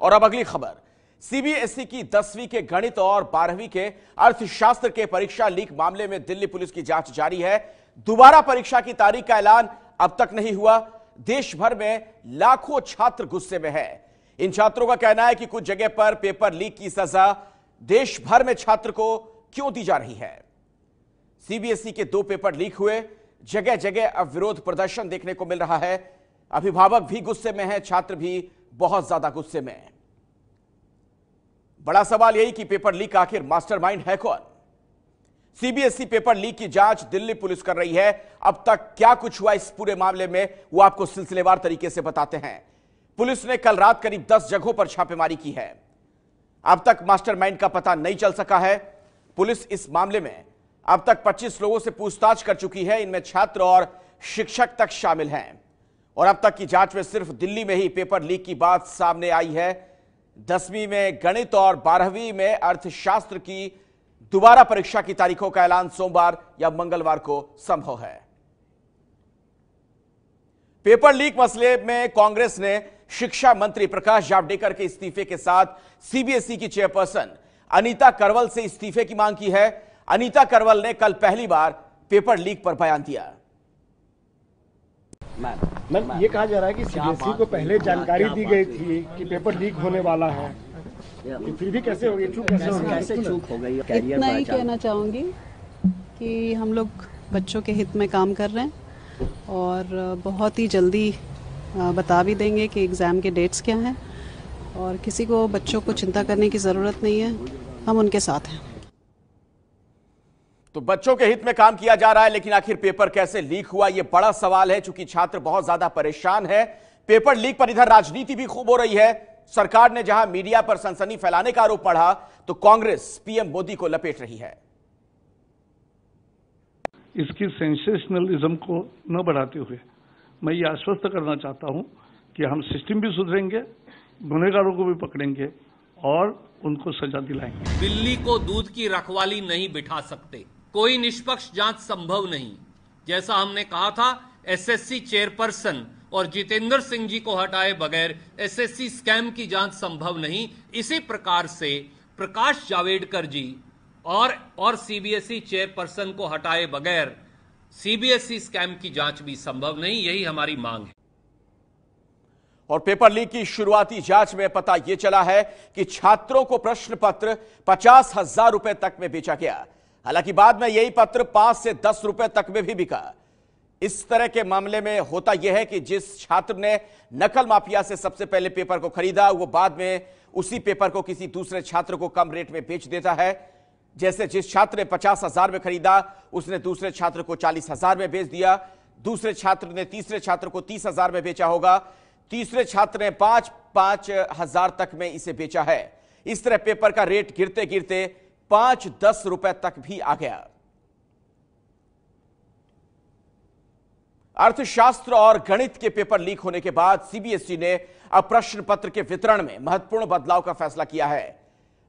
और अब अगली खबर, सीबीएसई की 10वीं के गणित और 12वीं के अर्थशास्त्र के परीक्षा लीक मामले में दिल्ली पुलिस की जांच जारी है। दोबारा परीक्षा की तारीख का ऐलान अब तक नहीं हुआ। देश भर में लाखों छात्र गुस्से में है। इन छात्रों का कहना है कि कुछ जगह पर पेपर लीक की सजा देश भर में छात्र को क्यों दी जा रही है। सीबीएसई के 2 पेपर लीक हुए, जगह जगह अब विरोध प्रदर्शन देखने को मिल रहा है। अभिभावक भी गुस्से में हैं, छात्र भी बहुत ज्यादा गुस्से में हैं। बड़ा सवाल यही कि पेपर लीक आखिर मास्टरमाइंड है कौन। सीबीएसई पेपर लीक की जांच दिल्ली पुलिस कर रही है। अब तक क्या कुछ हुआ इस पूरे मामले में, वो आपको सिलसिलेवार तरीके से बताते हैं। पुलिस ने कल रात करीब 10 जगहों पर छापेमारी की है। अब तक मास्टरमाइंड का पता नहीं चल सका है। पुलिस इस मामले में अब तक 25 लोगों से पूछताछ कर चुकी है। इनमें छात्र और शिक्षक तक शामिल हैं। और अब तक की जांच में सिर्फ दिल्ली में ही पेपर लीक की बात सामने आई है। 10वीं में गणित और 12वीं में अर्थशास्त्र की दोबारा परीक्षा की तारीखों का ऐलान सोमवार या मंगलवार को संभव है। पेपर लीक मसले में कांग्रेस ने शिक्षा मंत्री प्रकाश जावड़ेकर के इस्तीफे के साथ सीबीएसई की चेयरपर्सन अनीता करवल से इस्तीफे की मांग की है। अनीता करवल ने कल पहली बार पेपर लीक पर बयान दिया। मैम, ये कहा जा रहा है कि सीबीएसई को पहले जानकारी दी गई थी कि पेपर लीक होने वाला है, फिर भी कैसे हो गई, चूक हो गई? इतना ही कहना चाहूँगी कि हम लोग बच्चों के हित में काम कर रहे हैं और बहुत ही जल्दी बता भी देंगे कि एग्ज़ाम के डेट्स क्या हैं और किसी को बच्चों को चिंता करने की ज़रूरत नहीं है, हम उनके साथ हैं। तो बच्चों के हित में काम किया जा रहा है, लेकिन आखिर पेपर कैसे लीक हुआ, यह बड़ा सवाल है। चूंकि छात्र बहुत ज्यादा परेशान है। पेपर लीक पर इधर राजनीति भी खूब हो रही है। सरकार ने जहां मीडिया पर सनसनी फैलाने का आरोप पढ़ा, तो कांग्रेस पीएम मोदी को लपेट रही है। इसकी सेंसेशनलिज्म को न बढ़ाते हुए मैं ये आश्वस्त करना चाहता हूं कि हम सिस्टम भी सुधरेंगे, गुनहगारों को भी पकड़ेंगे और उनको सजा दिलाएंगे। बिल्ली को दूध की रखवाली नहीं बिठा सकते, कोई निष्पक्ष जांच संभव नहीं। जैसा हमने कहा था, एसएससी चेयरपर्सन और जितेंद्र सिंह जी को हटाए बगैर एसएससी स्कैम की जांच संभव नहीं। इसी प्रकार से प्रकाश जावड़ेकर जी और सीबीएसई चेयरपर्सन को हटाए बगैर सीबीएसई स्कैम की जांच भी संभव नहीं। यही हमारी मांग है। और पेपर लीक की शुरुआती जांच में पता यह चला है कि छात्रों को प्रश्न पत्र 50,000 रुपए तक में बेचा गया। हालांकि बाद में यही पत्र 5 से 10 रुपए तक में भी बिका। इस तरह के मामले में होता यह है कि जिस छात्र ने नकल माफिया से सबसे पहले पेपर को खरीदा, वो बाद में उसी पेपर को किसी दूसरे छात्र को कम रेट में बेच देता है। जैसे जिस छात्र ने 50,000 में खरीदा, उसने दूसरे छात्र को 40,000 में बेच दिया। दूसरे छात्र ने तीसरे छात्र को 30,000 में बेचा होगा। तीसरे छात्र ने 5,000 तक में इसे बेचा है। इस तरह पेपर का रेट गिरते गिरते 5-10 रुपए तक भी आ गया। अर्थशास्त्र और गणित के पेपर लीक होने के बाद सीबीएसई ने अब प्रश्न पत्र के वितरण में महत्वपूर्ण बदलाव का फैसला किया है।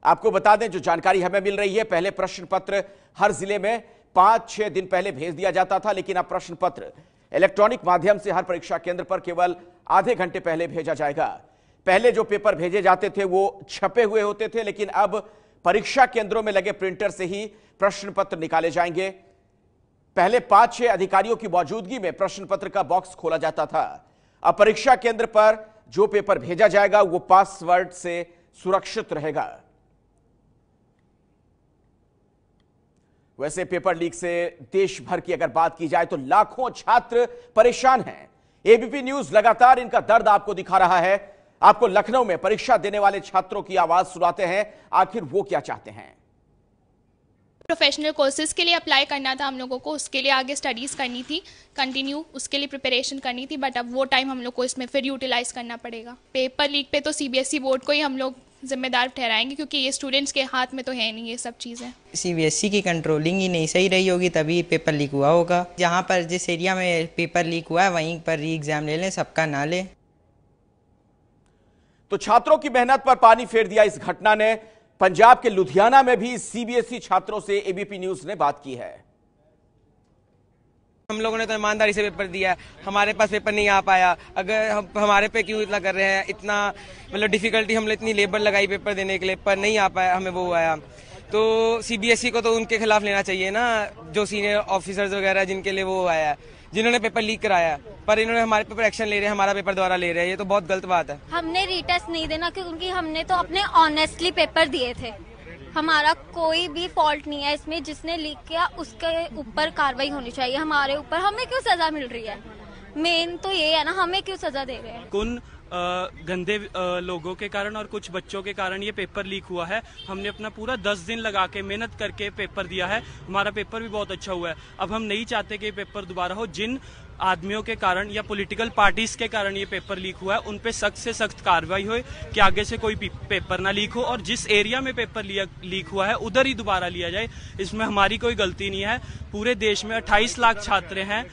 आपको बता दें, जो जानकारी हमें मिल रही है, पहले प्रश्न पत्र हर जिले में 5-6 दिन पहले भेज दिया जाता था, लेकिन अब प्रश्न पत्र इलेक्ट्रॉनिक माध्यम से हर परीक्षा केंद्र पर केवल आधे घंटे पहले भेजा जाएगा। पहले जो पेपर भेजे जाते थे वो छपे हुए होते थे, लेकिन अब परीक्षा केंद्रों में लगे प्रिंटर से ही प्रश्न पत्र निकाले जाएंगे। पहले 5-6 अधिकारियों की मौजूदगी में प्रश्न पत्र का बॉक्स खोला जाता था। अब परीक्षा केंद्र पर जो पेपर भेजा जाएगा वो पासवर्ड से सुरक्षित रहेगा। वैसे पेपर लीक से देश भर की अगर बात की जाए तो लाखों छात्र परेशान हैं। एबीपी न्यूज लगातार इनका दर्द आपको दिखा रहा है। आपको लखनऊ में परीक्षा देने वाले छात्रों की आवाज सुनाते हैं, आखिर वो क्या चाहते हैं। प्रोफेशनल कोर्सेज के लिए अप्लाई करना था हम लोगों को, उसके लिए आगे स्टडीज़ करनी थी, कंटिन्यू उसके लिए प्रिपरेशन करनी थी, बट अब वो टाइम हम लोग को इसमें फिर यूटिलाइज करना पड़ेगा। पेपर लीक पे तो सीबीएसई बोर्ड को ही हम लोग जिम्मेदार ठहराएंगे, क्योंकि ये स्टूडेंट्स के हाथ में तो है नहीं ये सब चीज़ें। सीबीएसई की कंट्रोलिंग ही नहीं सही रही होगी, तभी पेपर लीक हुआ होगा। जहाँ पर जिस एरिया में पेपर लीक हुआ है वहीं पर री एग्जाम ले लें, सबका ना लें। तो छात्रों की मेहनत पर पानी फेर दिया इस घटना ने। पंजाब के लुधियाना में भी सीबीएसई छात्रों से एबीपी न्यूज ने बात की है। हम लोगों ने तो ईमानदारी से पेपर दिया है, हमारे पास पेपर नहीं आ पाया। अगर हमारे पे क्यों इतना कर रहे हैं, इतना मतलब डिफिकल्टी, हमने इतनी लेबर लगाई पेपर देने के लिए, पर नहीं आ पाया, हमें वो आया। तो सीबीएसई को तो उनके खिलाफ लेना चाहिए ना, जो सीनियर ऑफिसर्स वगैरह जिनके लिए वो आया है, जिन्होंने पेपर लीक कराया, पर इन्होंने हमारे पेपर एक्शन ले रहे हैं, हमारा पेपर दोबारा ले रहे हैं, ये तो बहुत गलत बात है। हमने रीटेस्ट नहीं देना क्योंकि हमने तो अपने ऑनेस्टली पेपर दिए थे, हमारा कोई भी फॉल्ट नहीं है इसमें। जिसने लीक किया उसके ऊपर कार्रवाई होनी चाहिए, हमारे ऊपर हमें क्यों सजा मिल रही है, मेन तो ये है ना, हमें क्यों सजा दे रहे हैं। कुछ गंदे लोगों के कारण और कुछ बच्चों के कारण ये पेपर लीक हुआ है। हमने अपना पूरा 10 दिन लगा के मेहनत करके पेपर दिया है, हमारा पेपर भी बहुत अच्छा हुआ है। अब हम नहीं चाहते कि पेपर दोबारा हो। जिन आदमियों के कारण या पॉलिटिकल पार्टीज के कारण ये पेपर लीक हुआ है, उन पे सख्त से सख्त कार्रवाई हो कि आगे से कोई पेपर ना लीक हो, और जिस एरिया में पेपर लीक हुआ है उधर ही दोबारा लिया जाए। इसमें हमारी कोई गलती नहीं है। पूरे देश में 28 लाख छात्र हैं,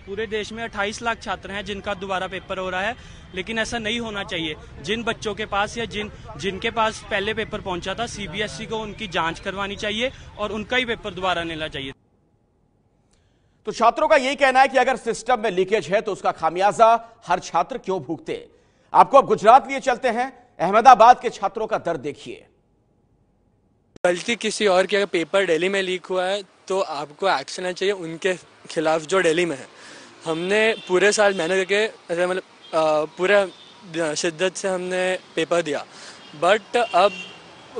पूरे देश में 28 लाख छात्र हैं जिनका दोबारा पेपर हो रहा है, लेकिन ऐसा नहीं होना चाहिए। जिन बच्चों के पास या जिनके पास पहले पेपर पहुंचा था, सीबीएसई को उनकी जांच करवानी चाहिए और उनका ही पेपर दोबारा लेना चाहिए। तो छात्रों का यही कहना है कि अगर सिस्टम में लीकेज है तो उसका खामियाजा हर छात्र क्यों भुगते। आपको अब गुजरात लिए चलते हैं, अहमदाबाद के छात्रों का दर्द देखिए। गलती किसी और की, अगर पेपर दिल्ली में लीक हुआ है तो आपको एक्शन लेना चाहिए उनके खिलाफ जो दिल्ली में है। हमने पूरे साल मेहनत करके मतलब पूरे शिद्दत से हमने पेपर दिया, बट अब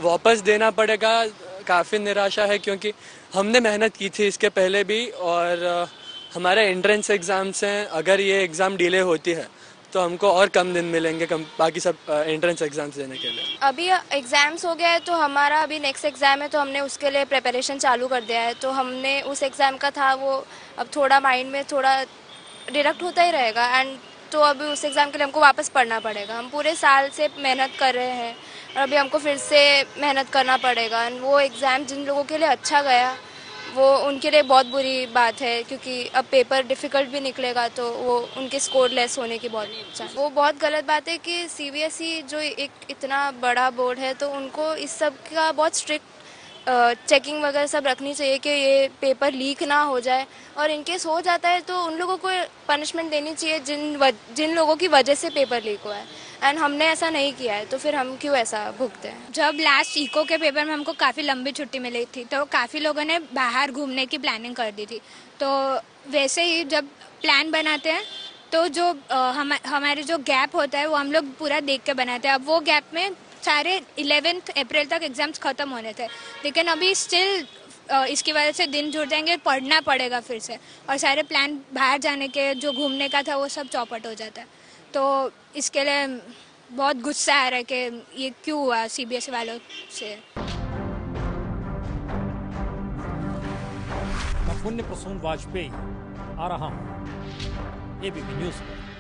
वापस देना पड़ेगा। काफ़ी निराशा है क्योंकि हमने मेहनत की थी इसके पहले भी, और हमारे एंट्रेंस एग्ज़ाम्स हैं। अगर ये एग्ज़ाम डिले होती है तो हमको और कम दिन मिलेंगे बाकी सब एंट्रेंस एग्जाम्स देने के लिए। अभी एग्ज़ाम्स हो गया है तो हमारा अभी नेक्स्ट एग्ज़ाम है, तो हमने उसके लिए प्रिपरेशन चालू कर दिया है। तो हमने उस एग्ज़ाम का था वो अब थोड़ा माइंड में थोड़ा डिडक्ट होता ही रहेगा, एंड तो अभी उस एग्ज़ाम के लिए हमको वापस पढ़ना पड़ेगा। हम पूरे साल से मेहनत कर रहे हैं और अभी हमको फिर से मेहनत करना पड़ेगा। एंड वो एग्ज़ाम जिन लोगों के लिए अच्छा गया वो उनके लिए बहुत बुरी बात है, क्योंकि अब पेपर डिफ़िकल्ट भी निकलेगा तो वो उनके स्कोर लेस होने की बहुत चांस। वो बहुत गलत बात है कि सीबीएसई जो एक इतना बड़ा बोर्ड है तो उनको इस सब का बहुत स्ट्रिक्ट चेकिंग वगैरह सब रखनी चाहिए कि ये पेपर लीक ना हो जाए, और इनकेस हो जाता है तो उन लोगों को पनिशमेंट देनी चाहिए जिन लोगों की वजह से पेपर लीक हुआ है। एंड हमने ऐसा नहीं किया है तो फिर हम क्यों ऐसा भुगते हैं। जब लास्ट इको के पेपर में हमको काफ़ी लंबी छुट्टी मिली थी तो काफ़ी लोगों ने बाहर घूमने की प्लानिंग कर दी थी। तो वैसे ही जब प्लान बनाते हैं तो जो हमारे जो गैप होता है वो हम लोग पूरा देख के बनाते हैं। अब वो गैप में सारे 11 अप्रैल तक एग्जाम्स ख़त्म होने थे, लेकिन अभी स्टिल इसकी वजह से दिन जुड़ जाएंगे, पढ़ना पड़ेगा फिर से, और सारे प्लान बाहर जाने के जो घूमने का था वो सब चौपट हो जाता है। तो इसके लिए बहुत गुस्सा आ रहा है कि ये क्यों हुआ सीबीएसई वालों से। मैं पुण्य प्रसून वाजपेयी आ रहा हूँ एबीपी न्यूज़ में।